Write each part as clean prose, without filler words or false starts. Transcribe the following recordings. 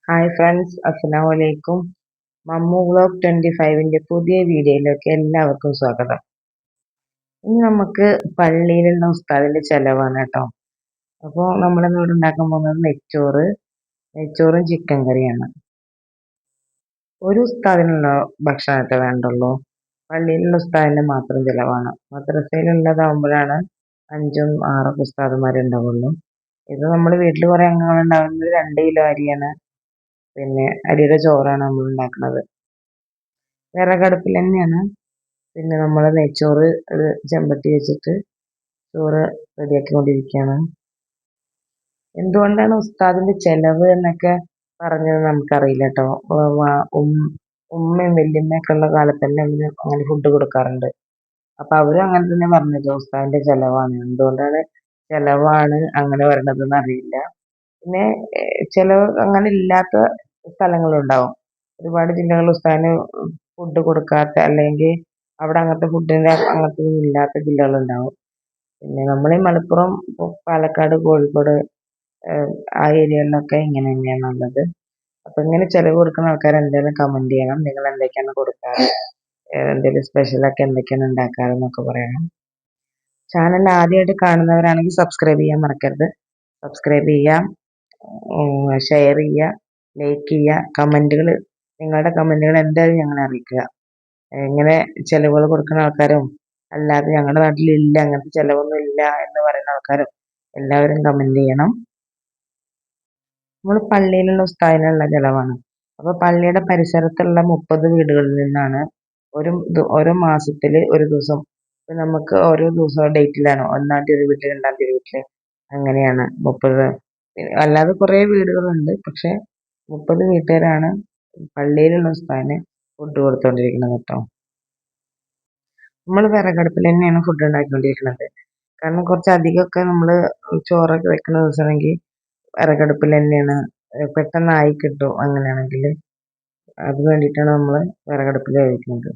Hi friends, അസ്സലാമു അലൈക്കും. Mammu vlog 25ന്റെ പുതിയ വീഡിയോയിലേക്ക് എല്ലാവർക്കും സ്വാഗതം. ഇനി നമുക്ക് പള്ളിയിലുള്ള ഉസ്താദിന്റെ ചെലവാണ് കേട്ടോ. അപ്പോൾ നമ്മളിന്ന് ഇവിടെ ഉണ്ടാക്കാൻ പോകുന്നത് നെയ്ച്ചോറും ചിക്കൻ കറിയാണ്. ഒരു ഉസ്താദിനുള്ള ഭക്ഷണമൊക്കെ വേണ്ടുള്ളൂ. പള്ളിയിലുള്ള ഉസ്താദിന്റെ മാത്രം ചിലവാണ്. മദ്രസയിലുള്ളതാകുമ്പോഴാണ് 5ഉം 6ഉം ഉസ്താദുമാരുണ്ടാവുള്ളൂ. ഇത് നമ്മൾ വീട്ടിൽ കുറേ അംഗങ്ങളുണ്ടാകുന്നത് 2 കിലോ അരിയാണ്. പിന്നെ അരിയുടെ ചോറാണ് നമ്മൾ ഉണ്ടാക്കുന്നത്. വിറകടുപ്പിൽ തന്നെയാണ്. പിന്നെ നമ്മൾ നെയ്ച്ചോറ് ഒരു ചെമ്പട്ടി വെച്ചിട്ട് ചോറ് റെഡിയാക്കിക്കൊണ്ടിരിക്കുകയാണ്. എന്തുകൊണ്ടാണ് ഉസ്താദിന്റെ ചെലവ് എന്നൊക്കെ പറഞ്ഞത് നമുക്കറിയില്ല കേട്ടോ. ഉമ്മയും വല്യമ്മയൊക്കെ ഉള്ള കാലത്ത് തന്നെ അങ്ങനെ ഫുഡ് കൊടുക്കാറുണ്ട്. അപ്പൊ അവരും അങ്ങനെ തന്നെ പറഞ്ഞത് ഉസ്താദിന്റെ ചെലവാണ്. എന്തുകൊണ്ടാണ് ചെലവാണ് അങ്ങനെ പറയണതെന്ന് അറിയില്ല. പിന്നെ ചിലവ് അങ്ങനെ ഇല്ലാത്ത സ്ഥലങ്ങളുണ്ടാവും. ഒരുപാട് ജില്ലകളിൽ ഉസ്താദിന് ഫുഡ് കൊടുക്കാത്ത, അല്ലെങ്കിൽ അവിടെ അങ്ങനത്തെ അങ്ങനത്തെ ഇല്ലാത്ത ജില്ലകളുണ്ടാവും. പിന്നെ നമ്മൾ ഈ മലപ്പുറം, പാലക്കാട്, കോഴിക്കോട് ആ ഏരിയകളിലൊക്കെ ഇങ്ങനെ തന്നെയാണുള്ളത്. അപ്പൊ ഇങ്ങനെ ചെലവ് കൊടുക്കുന്ന ആൾക്കാർ എന്തെങ്കിലും കമന്റ് ചെയ്യണം. നിങ്ങൾ എന്തൊക്കെയാണ് കൊടുക്കാറ്, എന്തെങ്കിലും സ്പെഷ്യലൊക്കെ എന്തൊക്കെയാണ് ഉണ്ടാക്കാറെന്നൊക്കെ പറയണം. ചാനൽ ആദ്യമായിട്ട് കാണുന്നവരാണെങ്കിൽ സബ്സ്ക്രൈബ് ചെയ്യാൻ മറക്കരുത്. സബ്സ്ക്രൈബ് ചെയ്യാം, ഷെയർ ചെയ്യുക, ലൈക്ക് ചെയ്യുക. നിങ്ങളുടെ കമന്റുകൾ എന്തായാലും ഞങ്ങളെ അറിയിക്കുക. ഇങ്ങനെ ചെലവുകൾ കൊടുക്കുന്ന ആൾക്കാരും അല്ലാതെ ഞങ്ങളുടെ നാട്ടിലില്ല, അങ്ങനത്തെ ചെലവൊന്നും ഇല്ല എന്ന് പറയുന്ന ആൾക്കാരും എല്ലാവരും കമന്റ് ചെയ്യണം. നമ്മൾ പള്ളിയിലുള്ള ഉസ്താദിനുള്ള ചെലവാണ്. അപ്പൊ പള്ളിയുടെ പരിസരത്തുള്ള 30 വീടുകളിൽ നിന്നാണ് ഓരോ മാസത്തില് ഒരു ദിവസം. നമുക്ക് ഓരോ ദിവസം ഡേറ്റിലാണ്, 1-ാം തീയതി ഒരു വീട്ടിൽ, 2-ാം തീയതി വീട്ടില്, അങ്ങനെയാണ് 30. അല്ലാതെ കുറെ വീടുകളുണ്ട്. പക്ഷെ 30 വീട്ടുകാരാണ് പള്ളിയിലുള്ള ഉസ്താദിന് ഫുഡ് കൊടുത്തുകൊണ്ടിരിക്കുന്നത് കേട്ടോ. നമ്മൾ വിറകടുപ്പിൽ തന്നെയാണ് ഫുഡ് ഉണ്ടാക്കിക്കൊണ്ടിരിക്കുന്നത്. കാരണം കുറച്ചധികമൊക്കെ നമ്മൾ ചോറൊക്കെ വെക്കുന്ന ദിവസമാണെങ്കിൽ വിറകടുപ്പിൽ തന്നെയാണ്, പെട്ടെന്നായി കിട്ടും. അങ്ങനെയാണെങ്കിൽ അത് വേണ്ടിയിട്ടാണ് നമ്മൾ വിറകടുപ്പിൽ കഴിക്കുന്നത്.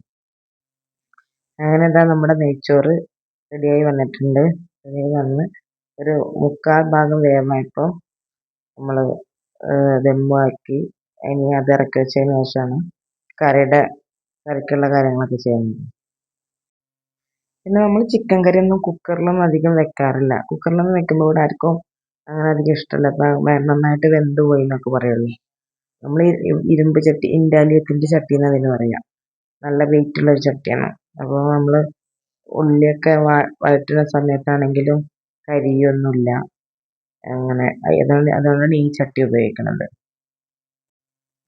അങ്ങനെ ഇതാ നമ്മുടെ നെയ്ച്ചോറ് റെഡിയായി വന്നിട്ടുണ്ട്. റെഡിയായി വന്ന് ഒരു 3/4 ഭാഗം വേവായപ്പോൾ നമ്മൾ ദമ്മാക്കി. ഇനി അത് ഇറക്കി വെച്ചതിന് ശേഷമാണ് കറിക്കുള്ള കാര്യങ്ങളൊക്കെ ചെയ്യുന്നത്. പിന്നെ നമ്മൾ ചിക്കൻ കറി ഒന്നും കുക്കറിലൊന്നും അധികം വെക്കാറില്ല. കുക്കറിലൊന്നും വെക്കുമ്പോൾ ഇവിടെ ആർക്കും അങ്ങനെ അധികം ഇഷ്ടമല്ല. നന്നായിട്ട് വെന്ത് പോയി എന്നൊക്കെ പറയുള്ളൂ. നമ്മൾ ഇരുമ്പ് ചട്ടി, ഇൻഡാലിയത്തിൻ്റെ ചട്ടി എന്ന് അതിന് പറയാം. നല്ല വെയിറ്റുള്ള ഒരു ചട്ടിയാണ്. അപ്പോൾ നമ്മൾ ഉള്ളിയൊക്കെ വഴറ്റുന്ന സമയത്താണെങ്കിലും കരിയൊന്നുമില്ല. അങ്ങനെ അതുകൊണ്ടാണ് ഈ ചട്ടി ഉപയോഗിക്കുന്നത്.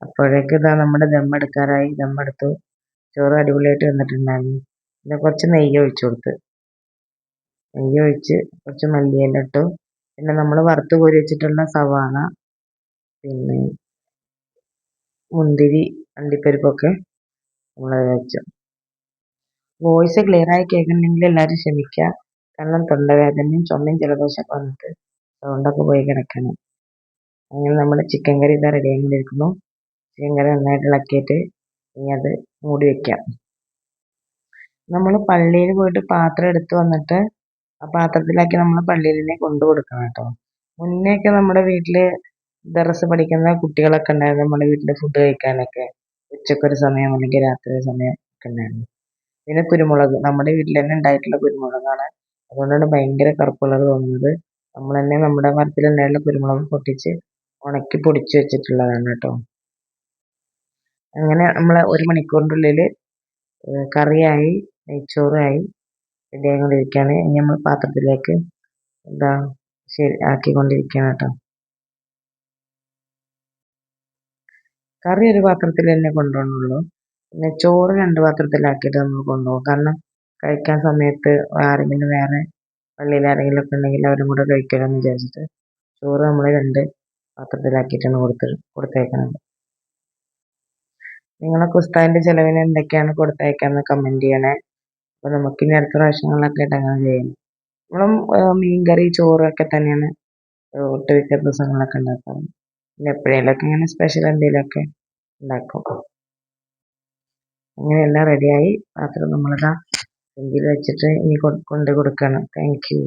അപ്പോഴേക്ക് ഇതാ നമ്മുടെ ദമ്മെടുക്കാറായി. ദമ്മെടുത്തു. ചോറ് അടിപൊളിയായിട്ട് വന്നിട്ടുണ്ടായിരുന്നു. പിന്നെ കുറച്ച് നെയ്യ് ഒഴിച്ചു കൊടുത്ത്, നെയ്യ് ഒഴിച്ച് കുറച്ച് മല്ലിയില ഇട്ടു. പിന്നെ നമ്മൾ വറുത്ത് കോരി വെച്ചിട്ടുള്ള സവാള, പിന്നെ മുന്തിരി, അണ്ടിപ്പരിപ്പൊക്കെ നമ്മൾ വെച്ചു. വോയിസ് ക്ലിയറായി കേൾക്കുന്നുണ്ടെങ്കിൽ എല്ലാവരും ക്ഷമിക്കുക. കാരണം തൊണ്ടവേദനയും ചുമയും ജലദോഷമൊക്കെ വന്നിട്ട് സൗണ്ടൊക്കെ പോയി കിടക്കണം. അങ്ങനെ നമ്മുടെ ചിക്കൻ കറി ഇതാ റെഡി ആയിക്കൊണ്ടിരിക്കുന്നു. ചിക്കൻ കറി നന്നായിട്ട് ഇളക്കിയിട്ട് ഇനി അത് മൂടി വെക്കാം. നമ്മൾ പള്ളിയിൽ പോയിട്ട് പാത്രം എടുത്ത് വന്നിട്ട് ആ പാത്രത്തിലാക്കി നമ്മൾ പള്ളിയിൽ തന്നെ കൊണ്ടു കൊടുക്കണം കേട്ടോ. മുന്നേയൊക്കെ നമ്മുടെ വീട്ടിൽ ദർസ് പഠിക്കുന്ന കുട്ടികളൊക്കെ ഉണ്ടായിരുന്നു. നമ്മുടെ വീട്ടിൽ ഫുഡ് കഴിക്കാനൊക്കെ ഉച്ചക്കൊരു സമയം അല്ലെങ്കിൽ രാത്രി ഒരു സമയം ഒക്കെ ഉണ്ടായിരുന്നു. പിന്നെ കുരുമുളക്, നമ്മുടെ വീട്ടിൽ തന്നെ ഉണ്ടായിട്ടുള്ള കുരുമുളകാണ്. അതുകൊണ്ടാണ് ഭയങ്കര കറുപ്പ് കളർ തോന്നുന്നത്. നമ്മൾ തന്നെ നമ്മുടെ മരത്തിലുണ്ടായിട്ടുള്ള കുരുമുളക് പൊട്ടിച്ച് ഉണക്കി പൊടിച്ച് വെച്ചിട്ടുള്ളതാണ് കേട്ടോ. അങ്ങനെ നമ്മൾ 1 മണിക്കൂറിൻ്റെ ഉള്ളിൽ കറിയായി, നെയ്ച്ചോറായി റെഡി ആയിക്കൊണ്ടിരിക്കുകയാണ്. ഇനി നമ്മൾ പാത്രത്തിലേക്ക് ആക്കിക്കൊണ്ടിരിക്കുകയാണ് കേട്ടോ. കറി ഒരു പാത്രത്തിൽ തന്നെ കൊണ്ടുപോകണുള്ളൂ. പിന്നെ ചോറ് 2 പാത്രത്തിലാക്കിയിട്ട് നമ്മൾ കൊണ്ടുപോകും. കാരണം കഴിക്കാൻ സമയത്ത് ആരെങ്കിലും വേറെ പള്ളിയിൽ ആരെങ്കിലും ഒക്കെ ഉണ്ടെങ്കിൽ അവരും കൂടെ കഴിക്കണമെന്ന് വിചാരിച്ചിട്ട് ചോറ് നമ്മൾ 2 പാത്രത്തിലാക്കിയിട്ടാണ് കൊടുത്തേക്കുന്നത്. നിങ്ങളൊക്കെ ഉസ്താദിന്റെ ചെലവിന് എന്തൊക്കെയാണ് കൊടുത്തയക്കാന്ന് കമന്റ് ചെയ്യണേ. അപ്പോൾ നമുക്കിനി അടുത്ത പ്രാവശ്യങ്ങളിലൊക്കെ ആയിട്ട് അങ്ങനെ ചെയ്യണം. നമ്മളും മീൻകറി, ചോറൊക്കെ തന്നെയാണ് ഒട്ടുമിക്ക ദിവസങ്ങളിലൊക്കെ ഉണ്ടാക്കാറ്. പിന്നെ എപ്പോഴേലൊക്കെ ഇങ്ങനെ സ്പെഷ്യൽ എന്തെങ്കിലുമൊക്കെ ഉണ്ടാക്കും. അങ്ങനെ എല്ലാം റെഡിയായി. പാത്രം നമ്മളിതാ ഫ്രിഡ്ജിൽ വെച്ചിട്ട് ഇനി കൊണ്ട് കൊടുക്കണം. Thank you.